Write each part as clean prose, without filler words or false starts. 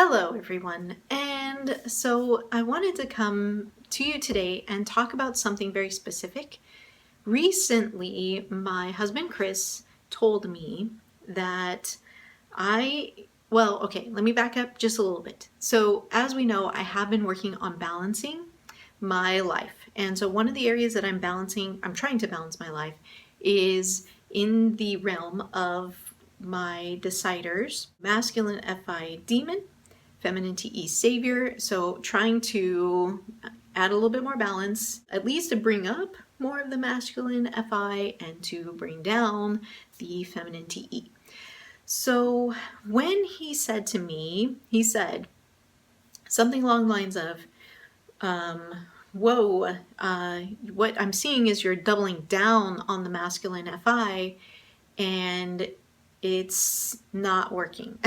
Hello, everyone. And so I wanted to come to you today and talk about something very specific. Recently, my husband Chris told me that let me back up just a little bit. So, as we know, I have been working on balancing my life. And so, one of the areas that I'm trying to balance my life, is in the realm of my deciders, masculine FI demon, feminine TE savior. So trying to add a little bit more balance, at least to bring up more of the masculine FI and to bring down the feminine TE. So when he said to me, he said something along the lines of, whoa, what I'm seeing is you're doubling down on the masculine FI and it's not working.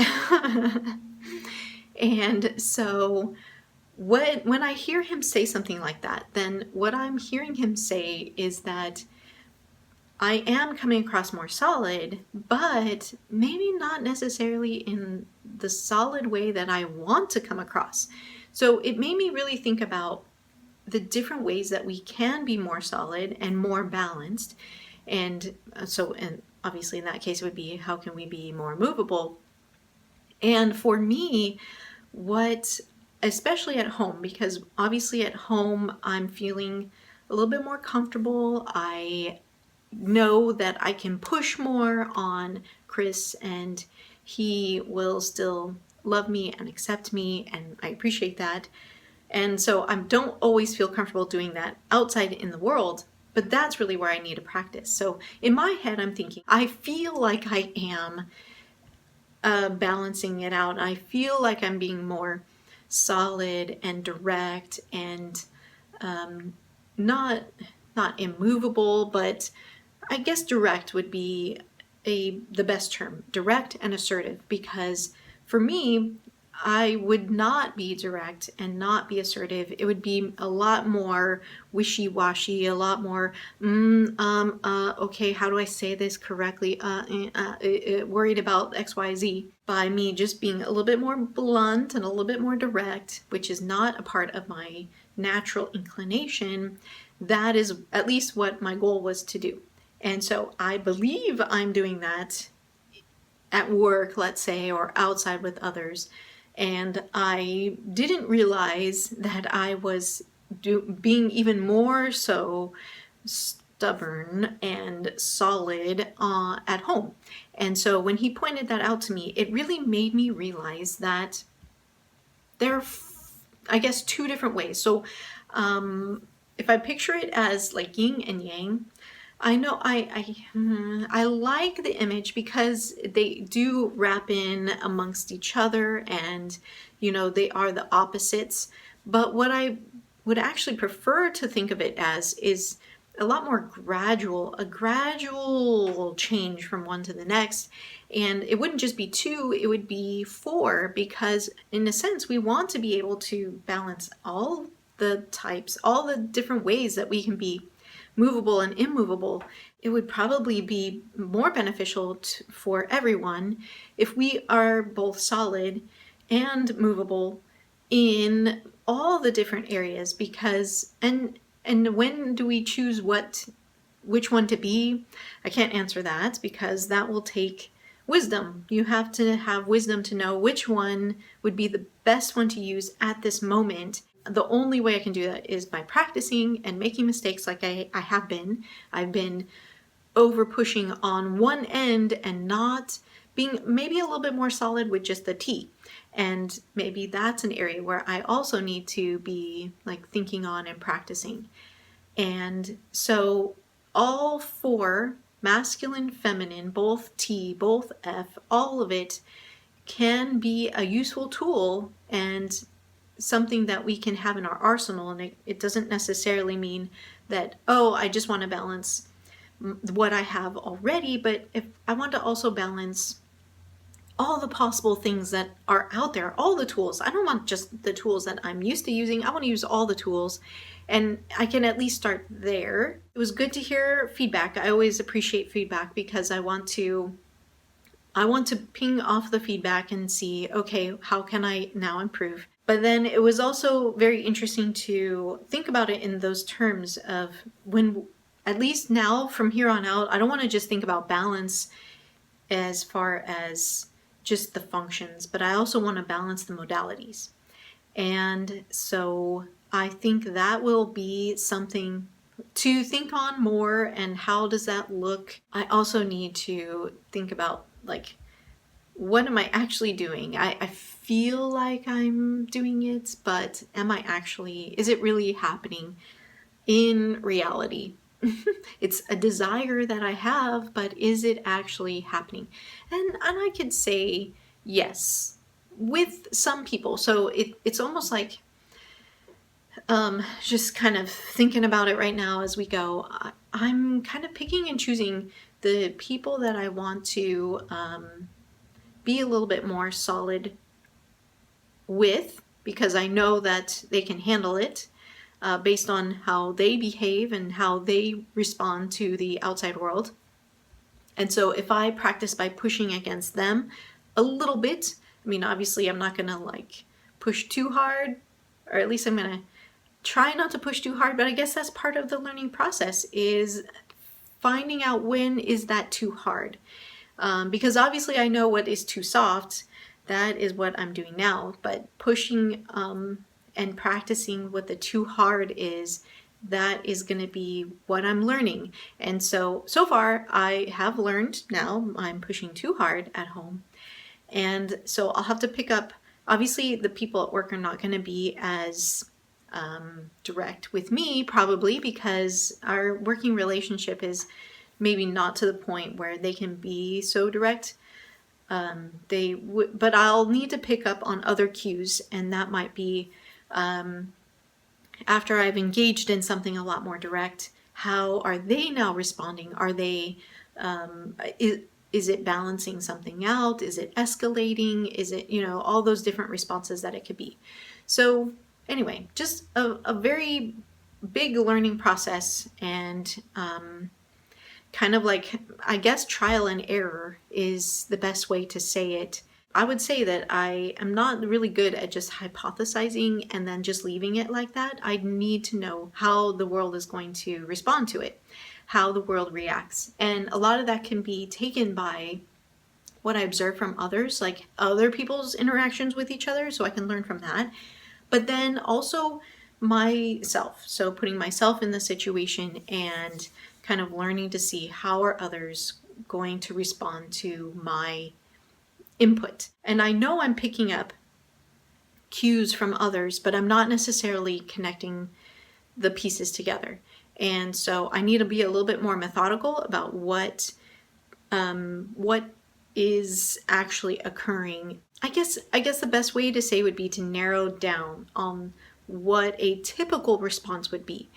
And so when I hear him say something like that, then what I'm hearing him say is that I am coming across more solid, but maybe not necessarily in the solid way that I want to come across. So it made me really think about the different ways that we can be more solid and more balanced. And obviously in that case it would be, how can we be more movable? And for me, especially at home, because obviously at home I'm feeling a little bit more comfortable. I know that I can push more on Chris and he will still love me and accept me, and I appreciate that. And so I don't always feel comfortable doing that outside in the world, but that's really where I need to practice. So in my head, I'm thinking, I feel like I am balancing it out. I feel like I'm being more solid and direct and not immovable, but I guess direct would be the best term, direct and assertive, because for me, I would not be direct and not be assertive. It would be a lot more wishy-washy, a lot more, okay, how do I say this correctly? Worried about XYZ. By me just being a little bit more blunt and a little bit more direct, which is not a part of my natural inclination, that is at least what my goal was to do. And so I believe I'm doing that at work, let's say, or outside with others. And I didn't realize that I was being even more so stubborn and solid at home. And so when he pointed that out to me, it really made me realize that there are, I guess, two different ways. So if I picture it as like yin and yang, I know I like the image because they do wrap in amongst each other, and they are the opposites. But what I would actually prefer to think of it as is a lot more gradual, a gradual change from one to the next. And it wouldn't just be 2, it would be 4, because in a sense we want to be able to balance all the types, all the different ways that we can be movable and immovable. It would probably be more beneficial for everyone if we are both solid and movable in all the different areas, because and when do we choose which one to be? I can't answer that, because that will take wisdom. You have to have wisdom to know which one would be the best one to use at this moment. The only way I can do that is by practicing and making mistakes like I have been. I've been over pushing on one end and not being maybe a little bit more solid with just the T. And maybe that's an area where I also need to be like thinking on and practicing. And so all 4, masculine, feminine, both T, both F, all of it can be a useful tool and something that we can have in our arsenal. And it doesn't necessarily mean that, I just want to balance what I have already, but if I want to also balance all the possible things that are out there, all the tools. I don't want just the tools that I'm used to using. I want to use all the tools, and I can at least start there. It was good to hear feedback. I always appreciate feedback because I want to I want to ping off the feedback and see, okay, how can I now improve? But then it was also very interesting to think about it in those terms of when, at least now from here on out, I don't want to just think about balance as far as just the functions, but I also want to balance the modalities. And so I think that will be something to think on more. And how does that look? I also need to think about, like, what am I actually doing? I feel like I'm doing it, but is it really happening in reality? It's a desire that I have, but is it actually happening? And I could say yes with some people. So it's almost like just kind of thinking about it right now as we go. I'm kind of picking and choosing the people that I want to be a little bit more solid with, because I know that they can handle it based on how they behave and how they respond to the outside world. And so if I practice by pushing against them a little bit, I mean, obviously I'm not going to like push too hard, or at least I'm going to try not to push too hard, but I guess that's part of the learning process, is finding out when is that too hard. Because obviously I know what is too soft. That is what I'm doing now. But pushing and practicing what the too hard is, that is going to be what I'm learning. And so far I have learned. Now I'm pushing too hard at home. And so I'll have to pick up, obviously the people at work are not going to be as direct with me, probably because our working relationship is maybe not to the point where they can be so direct. But I'll need to pick up on other cues, and that might be after I've engaged in something a lot more direct. How are they now responding? Are they is it balancing something out? Is it escalating? Is it, all those different responses that it could be. So anyway, just a very big learning process, and kind of like, I guess, trial and error is the best way to say it. I would say that I am not really good at just hypothesizing and then just leaving it like that. I need to know how the world is going to respond to it, how the world reacts. And a lot of that can be taken by what I observe from others, like other people's interactions with each other, so I can learn from that. But then also myself. So putting myself in the situation and kind of learning to see how are others going to respond to my input. And I know I'm picking up cues from others, but I'm not necessarily connecting the pieces together. And so I need to be a little bit more methodical about what is actually occurring. I guess the best way to say would be to narrow down on what a typical response would be.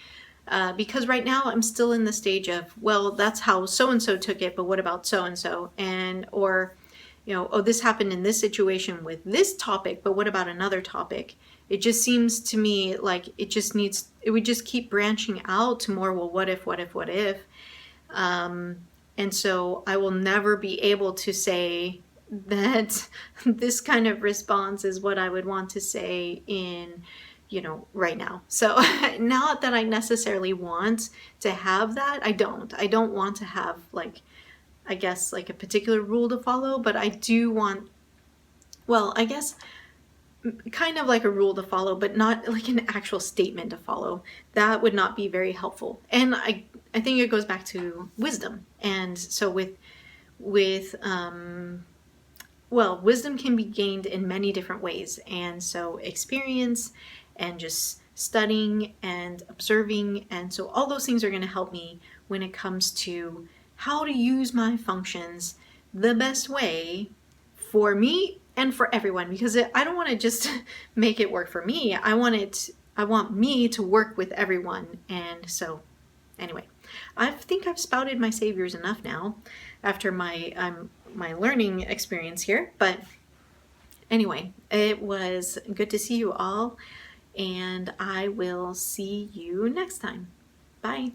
Because right now I'm still in the stage of, well, that's how so-and-so took it, but what about so-and-so? Or, oh, this happened in this situation with this topic, but what about another topic? It just seems to me like it would just keep branching out to more, well, what if? And so I will never be able to say that this kind of response is what I would want to say in, right now. So not that I necessarily want to have that. I don't want to have I guess a particular rule to follow, but I do want, well, I guess kind of like a rule to follow, but not like an actual statement to follow. That would not be very helpful. And I think it goes back to wisdom. And so wisdom can be gained in many different ways. And so experience and just studying and observing. And so all those things are going to help me when it comes to how to use my functions the best way for me and for everyone, because I don't want to just make it work for me. I want me to work with everyone. And so anyway, I think I've spouted my saviors enough now after my learning experience here. But anyway, it was good to see you all, and I will see you next time. Bye.